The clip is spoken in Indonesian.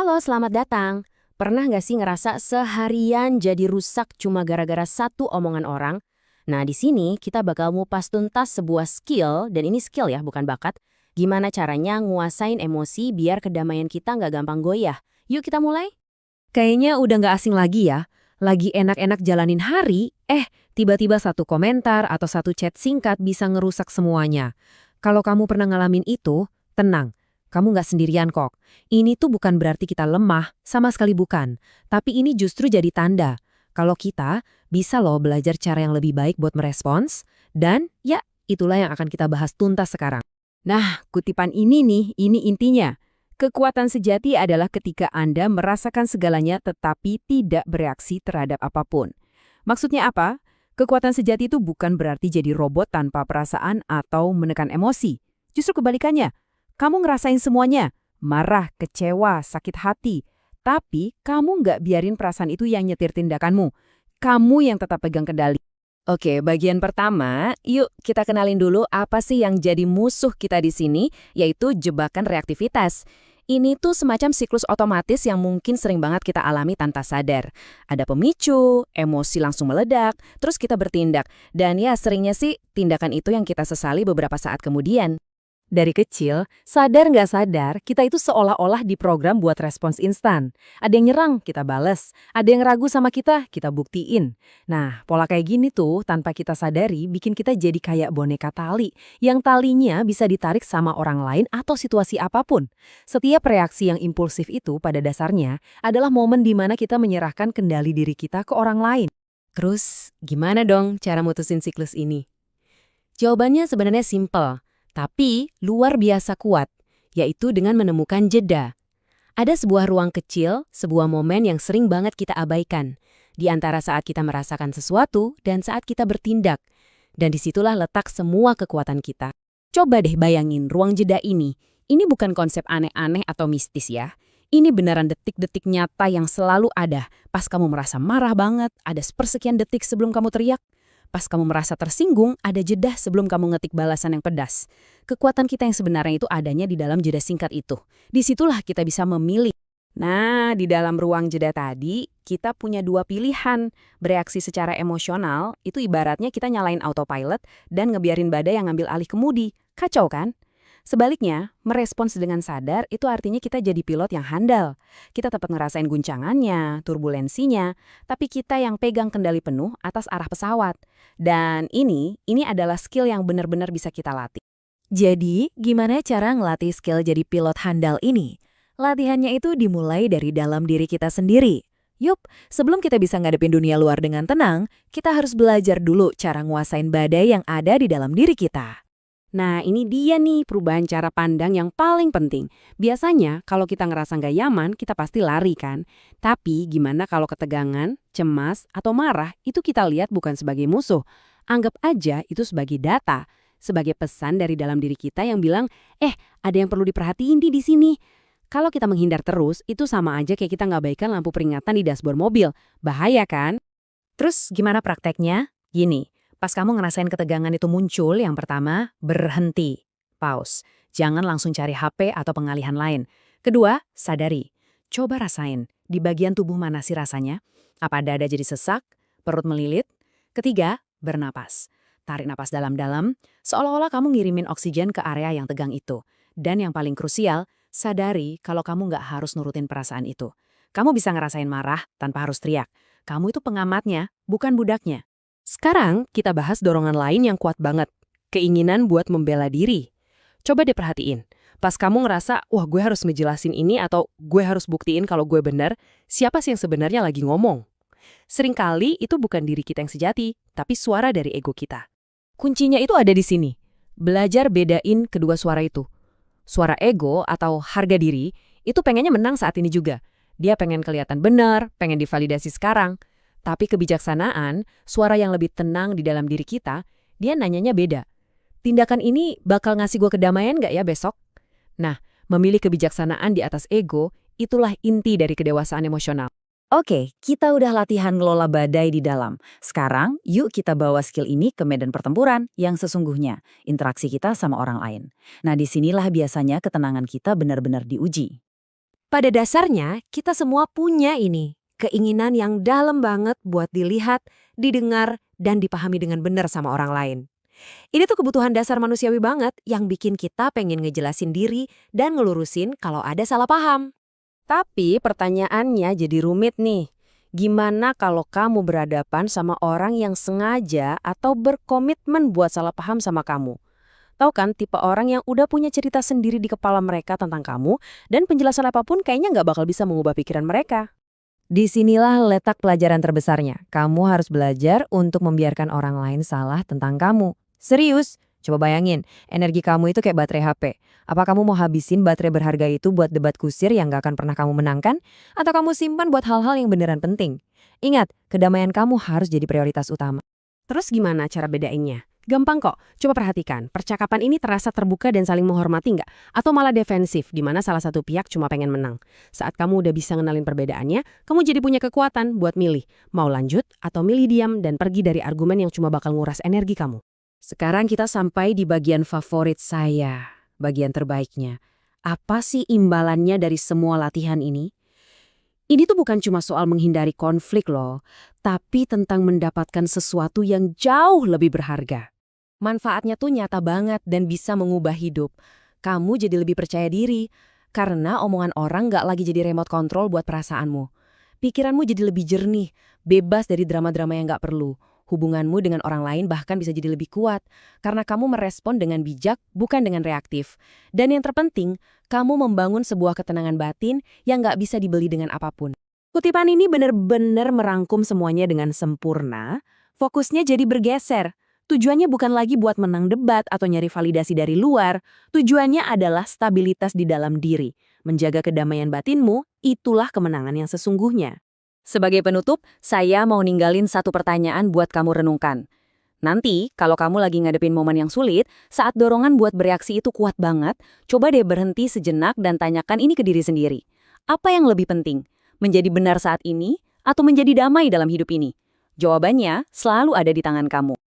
Halo, selamat datang. Pernah nggak sih ngerasa seharian jadi rusak cuma gara-gara satu omongan orang? Nah, di sini kita bakal ngupas tuntas sebuah skill, dan ini skill ya, bukan bakat. Gimana caranya nguasain emosi biar kedamaian kita nggak gampang goyah. Yuk kita mulai. Kayaknya udah nggak asing lagi ya. Lagi enak-enak jalanin hari, tiba-tiba satu komentar atau satu chat singkat bisa ngerusak semuanya. Kalau kamu pernah ngalamin itu, tenang. Kamu nggak sendirian kok. Ini tuh bukan berarti kita lemah, sama sekali bukan. Tapi ini justru jadi tanda. Kalau kita bisa loh belajar cara yang lebih baik buat merespons. Dan ya, itulah yang akan kita bahas tuntas sekarang. Nah, kutipan ini nih, ini intinya. Kekuatan sejati adalah ketika Anda merasakan segalanya tetapi tidak bereaksi terhadap apapun. Maksudnya apa? Kekuatan sejati itu bukan berarti jadi robot tanpa perasaan atau menekan emosi. Justru kebalikannya, kamu ngerasain semuanya, marah, kecewa, sakit hati. Tapi kamu nggak biarin perasaan itu yang nyetir tindakanmu. Kamu yang tetap pegang kendali. Oke, bagian pertama, yuk kita kenalin dulu apa sih yang jadi musuh kita di sini, yaitu jebakan reaktivitas. Ini tuh semacam siklus otomatis yang mungkin sering banget kita alami tanpa sadar. Ada pemicu, emosi langsung meledak, terus kita bertindak. Dan ya seringnya sih tindakan itu yang kita sesali beberapa saat kemudian. Dari kecil, sadar nggak sadar, kita itu seolah-olah diprogram buat respons instan. Ada yang nyerang, kita bales. Ada yang ragu sama kita buktiin. Nah, pola kayak gini tuh, tanpa kita sadari, bikin kita jadi kayak boneka tali, yang talinya bisa ditarik sama orang lain atau situasi apapun. Setiap reaksi yang impulsif itu pada dasarnya adalah momen di mana kita menyerahkan kendali diri kita ke orang lain. Terus, gimana dong cara mutusin siklus ini? Jawabannya sebenarnya simpel. Tapi luar biasa kuat, yaitu dengan menemukan jeda. Ada sebuah ruang kecil, sebuah momen yang sering banget kita abaikan, di antara saat kita merasakan sesuatu dan saat kita bertindak. Dan disitulah letak semua kekuatan kita. Coba deh bayangin ruang jeda ini. Ini bukan konsep aneh-aneh atau mistis ya. Ini beneran detik-detik nyata yang selalu ada. Pas kamu merasa marah banget, ada sepersekian detik sebelum kamu teriak. Pas kamu merasa tersinggung, ada jeda sebelum kamu ngetik balasan yang pedas. Kekuatan kita yang sebenarnya itu adanya di dalam jeda singkat itu. Disitulah kita bisa memilih. Nah, di dalam ruang jeda tadi, kita punya dua pilihan. Bereaksi secara emosional, itu ibaratnya kita nyalain autopilot dan ngebiarin badai yang ngambil alih kemudi. Kacau kan? Sebaliknya, merespons dengan sadar itu artinya kita jadi pilot yang handal. Kita tetap ngerasain guncangannya, turbulensinya, tapi kita yang pegang kendali penuh atas arah pesawat. Dan ini adalah skill yang benar-benar bisa kita latih. Jadi, gimana cara ngelatih skill jadi pilot handal ini? Latihannya itu dimulai dari dalam diri kita sendiri. Yup, sebelum kita bisa ngadepin dunia luar dengan tenang, kita harus belajar dulu cara nguasain badai yang ada di dalam diri kita. Nah, ini dia nih perubahan cara pandang yang paling penting. Biasanya kalau kita ngerasa nggak nyaman, kita pasti lari kan? Tapi gimana kalau ketegangan, cemas, atau marah itu kita lihat bukan sebagai musuh. Anggap aja itu sebagai data, sebagai pesan dari dalam diri kita yang bilang, ada yang perlu diperhatiin di sini. Kalau kita menghindar terus, itu sama aja kayak kita ngabaikan lampu peringatan di dashboard mobil. Bahaya kan? Terus gimana prakteknya? Gini, pas kamu ngerasain ketegangan itu muncul, yang pertama, berhenti. Pause. Jangan langsung cari HP atau pengalihan lain. Kedua, sadari. Coba rasain, di bagian tubuh mana sih rasanya? Apa dada jadi sesak? Perut melilit? Ketiga, bernapas. Tarik napas dalam-dalam, seolah-olah kamu ngirimin oksigen ke area yang tegang itu. Dan yang paling krusial, sadari kalau kamu nggak harus nurutin perasaan itu. Kamu bisa ngerasain marah tanpa harus teriak. Kamu itu pengamatnya, bukan budaknya. Sekarang kita bahas dorongan lain yang kuat banget. Keinginan buat membela diri. Coba deh perhatiin. Pas kamu ngerasa, wah gue harus ngejelasin ini atau gue harus buktiin kalau gue benar, siapa sih yang sebenarnya lagi ngomong? Seringkali itu bukan diri kita yang sejati, tapi suara dari ego kita. Kuncinya itu ada di sini. Belajar bedain kedua suara itu. Suara ego atau harga diri itu pengennya menang saat ini juga. Dia pengen kelihatan benar, pengen divalidasi sekarang. Tapi kebijaksanaan, suara yang lebih tenang di dalam diri kita, dia nanyanya beda. Tindakan ini bakal ngasih gue kedamaian nggak ya besok? Nah, memilih kebijaksanaan di atas ego, itulah inti dari kedewasaan emosional. Oke, kita udah latihan ngelola badai di dalam. Sekarang, yuk kita bawa skill ini ke medan pertempuran yang sesungguhnya, interaksi kita sama orang lain. Nah, disinilah biasanya ketenangan kita benar-benar diuji. Pada dasarnya, kita semua punya ini. Keinginan yang dalam banget buat dilihat, didengar, dan dipahami dengan benar sama orang lain. Ini tuh kebutuhan dasar manusiawi banget yang bikin kita pengen ngejelasin diri dan ngelurusin kalau ada salah paham. Tapi pertanyaannya jadi rumit nih. Gimana kalau kamu berhadapan sama orang yang sengaja atau berkomitmen buat salah paham sama kamu? Tahu kan tipe orang yang udah punya cerita sendiri di kepala mereka tentang kamu dan penjelasan apapun kayaknya nggak bakal bisa mengubah pikiran mereka. Disinilah letak pelajaran terbesarnya. Kamu harus belajar untuk membiarkan orang lain salah tentang kamu. Serius, coba bayangin, energi kamu itu kayak baterai HP. Apa kamu mau habisin baterai berharga itu buat debat kusir yang gak akan pernah kamu menangkan? Atau kamu simpan buat hal-hal yang beneran penting? Ingat, kedamaian kamu harus jadi prioritas utama. Terus gimana cara bedainnya? Gampang kok, coba perhatikan. Percakapan ini terasa terbuka dan saling menghormati nggak? Atau malah defensif, di mana salah satu pihak cuma pengen menang. Saat kamu udah bisa ngenalin perbedaannya, kamu jadi punya kekuatan buat milih. Mau lanjut atau milih diam dan pergi dari argumen yang cuma bakal nguras energi kamu. Sekarang kita sampai di bagian favorit saya. Bagian terbaiknya. Apa sih imbalannya dari semua latihan ini? Ini tuh bukan cuma soal menghindari konflik loh, tapi tentang mendapatkan sesuatu yang jauh lebih berharga. Manfaatnya tuh nyata banget dan bisa mengubah hidup. Kamu jadi lebih percaya diri, karena omongan orang nggak lagi jadi remote control buat perasaanmu. Pikiranmu jadi lebih jernih, bebas dari drama-drama yang nggak perlu. Hubunganmu dengan orang lain bahkan bisa jadi lebih kuat, karena kamu merespon dengan bijak, bukan dengan reaktif. Dan yang terpenting, kamu membangun sebuah ketenangan batin yang nggak bisa dibeli dengan apapun. Kutipan ini benar-benar merangkum semuanya dengan sempurna, fokusnya jadi bergeser. Tujuannya bukan lagi buat menang debat atau nyari validasi dari luar, tujuannya adalah stabilitas di dalam diri. Menjaga kedamaian batinmu, itulah kemenangan yang sesungguhnya. Sebagai penutup, saya mau ninggalin satu pertanyaan buat kamu renungkan. Nanti, kalau kamu lagi ngadepin momen yang sulit, saat dorongan buat bereaksi itu kuat banget, coba deh berhenti sejenak dan tanyakan ini ke diri sendiri. Apa yang lebih penting? Menjadi benar saat ini atau menjadi damai dalam hidup ini? Jawabannya selalu ada di tangan kamu.